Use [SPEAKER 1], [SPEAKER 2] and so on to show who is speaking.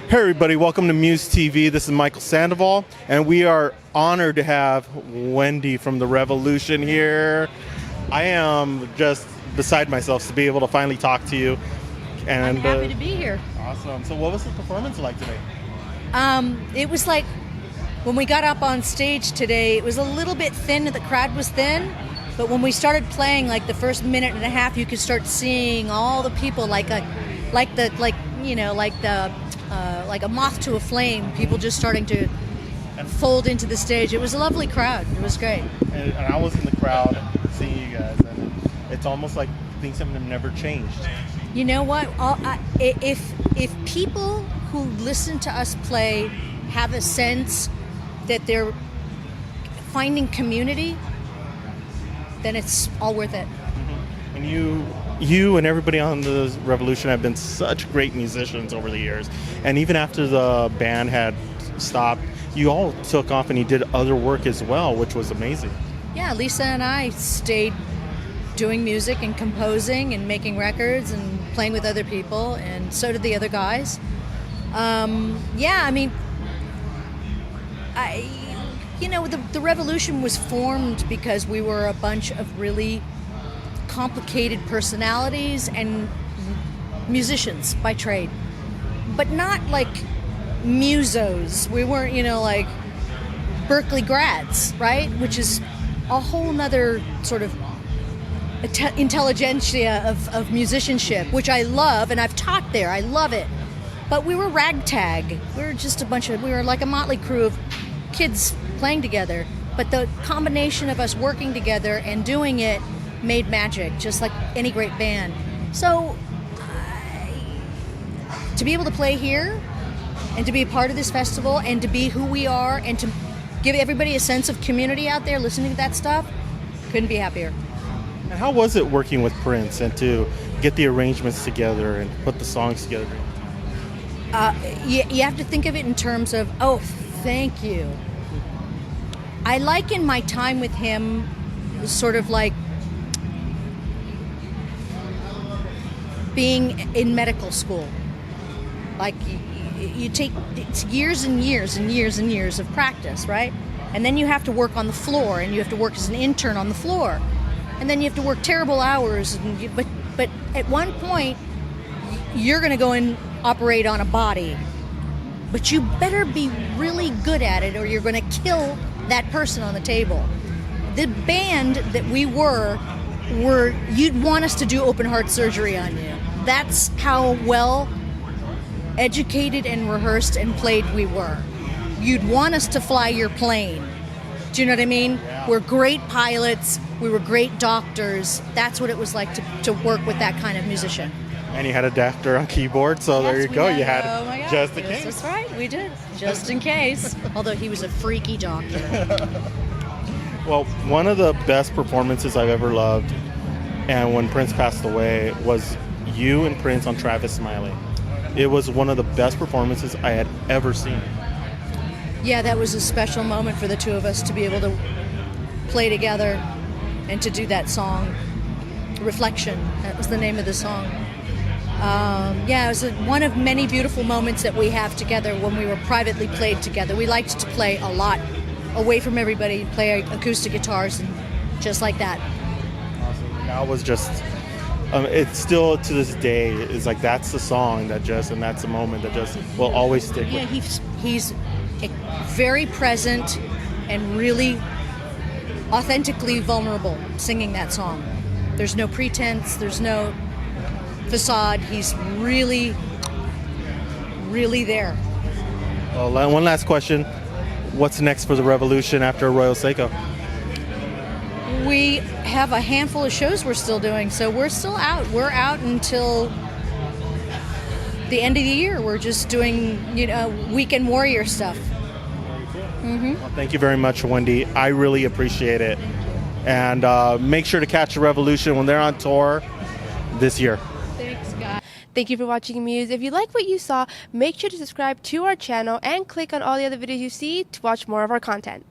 [SPEAKER 1] Hey everybody, welcome to MUSE TV. This is Michael Sandoval, and we are honored to have Wendy from The Revolution here. I am just beside myself to be able to finally talk to you. And
[SPEAKER 2] I'm happy to be here.
[SPEAKER 1] Awesome. So what was the performance like today?
[SPEAKER 2] It was like, when we got up on stage today, it was a little bit thin, the crowd was thin, but when we started playing, like the first minute and a half, you could start seeing all the people like a moth to a flame, people just starting to fold into the stage. It was a lovely crowd. It was great.
[SPEAKER 1] And I was in the crowd seeing you guys, and it's almost like things have never changed.
[SPEAKER 2] You know what? If people who listen to us play have a sense that they're finding community, then it's all worth it.
[SPEAKER 1] Mm-hmm. And you and everybody on the Revolution have been such great musicians over the years. And even after the band had stopped, you all took off and you did other work as well, which was amazing.
[SPEAKER 2] Yeah, Lisa and I stayed doing music and composing and making records and playing with other people, and so did the other guys. The Revolution was formed because we were a bunch of really complicated personalities and musicians by trade, but not like musos. We weren't, like Berkeley grads, right? Which is a whole nother sort of intelligentsia of musicianship, which I love, and I've taught there. I love it. But we were ragtag. We were like a motley crew of kids playing together. But the combination of us working together and doing it made magic, just like any great band. So to be able to play here and to be a part of this festival and to be who we are and to give everybody a sense of community out there listening to that stuff, couldn't be happier.
[SPEAKER 1] And how was it working with Prince and to get the arrangements together and put the songs together?
[SPEAKER 2] You have to think of it in terms of, oh, thank you. I liken my time with him sort of like being in medical school. Like you take it's years and years and years and years of practice, right? And then you have to work on the floor, and you have to work as an intern on the floor, and then you have to work terrible hours. But at one point, you're going to go and operate on a body, but you better be really good at it, or you're going to kill that person on the table. The band that we were you'd want us to do open heart surgery on you. That's how well educated and rehearsed and played we were. You'd want us to fly your plane. Do you know what I mean?
[SPEAKER 1] Yeah.
[SPEAKER 2] We're great pilots. We were great doctors. That's what it was like to work with that kind of musician.
[SPEAKER 1] And you had a doctor on keyboard, so
[SPEAKER 2] Yes,
[SPEAKER 1] there you
[SPEAKER 2] we
[SPEAKER 1] go.
[SPEAKER 2] had-
[SPEAKER 1] You had
[SPEAKER 2] oh my God.
[SPEAKER 1] just in
[SPEAKER 2] Yes,
[SPEAKER 1] case.
[SPEAKER 2] That's right, we did. Just in case. Although he was a freaky doctor.
[SPEAKER 1] Well, one of the best performances I've ever loved, and when Prince passed away, was you and Prince on Travis Smiley. It was one of the best performances I had ever seen.
[SPEAKER 2] Yeah, that was a special moment for the two of us to be able to play together and to do that song, Reflection. That was the name of the song. It was one of many beautiful moments that we have together when we were privately played together. We liked to play a lot away from everybody, play acoustic guitars and just like that.
[SPEAKER 1] Awesome. That was just, it's still to this day, is like that's the song that just, and that's the moment that just will always stick
[SPEAKER 2] Yeah,
[SPEAKER 1] with.
[SPEAKER 2] he's very present and really authentically vulnerable singing that song. There's no pretense, there's no facade. He's really, really there.
[SPEAKER 1] Well, one last question. What's next for the Revolution after Arroyo Seco?
[SPEAKER 2] We have a handful of shows we're still doing, so we're still out. We're out until the end of the year. We're just doing, weekend warrior stuff. Mm-hmm.
[SPEAKER 1] Well, thank you very much, Wendy. I really appreciate it. And make sure to catch the Revolution when they're on tour this year.
[SPEAKER 3] Thanks, guys. Thank you for watching Muse. If you like what you saw, make sure to subscribe to our channel and click on all the other videos you see to watch more of our content.